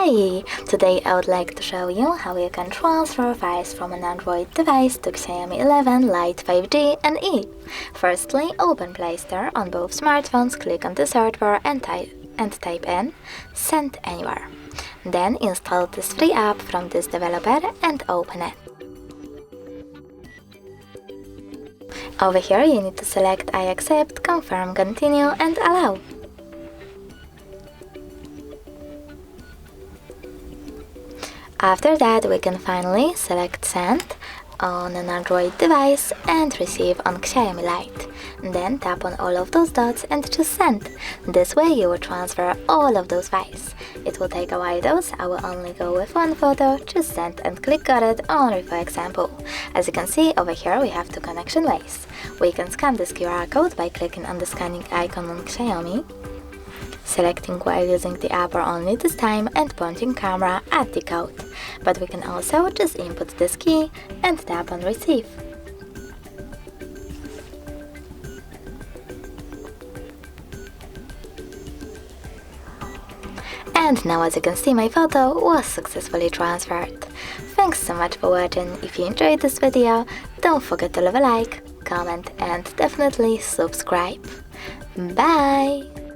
Hi! Today I would like to show you how you can transfer files from an Android device to Xiaomi 11, Lite 5G and E. Firstly, open Play Store on both smartphones, click on the search bar and type in Send Anywhere. Then install this free app from this developer and open it. Over here you need to select I accept, confirm, continue and allow. After that, we can finally select Send on an Android device and Receive on Xiaomi Lite. Then tap on all of those dots and choose Send. This way you will transfer all of those files. It will take a while though, so I will only go with one photo, choose Send and click Got It only for example. As you can see, over here we have two connection ways. We can scan this QR code by clicking on the scanning icon on Xiaomi, selecting while using the app or only this time and pointing camera at the code. But we can also just input this key and tap on Receive. And now as you can see, my photo was successfully transferred. Thanks so much for watching. If you enjoyed this video, don't forget to leave a like, comment and definitely subscribe. Bye!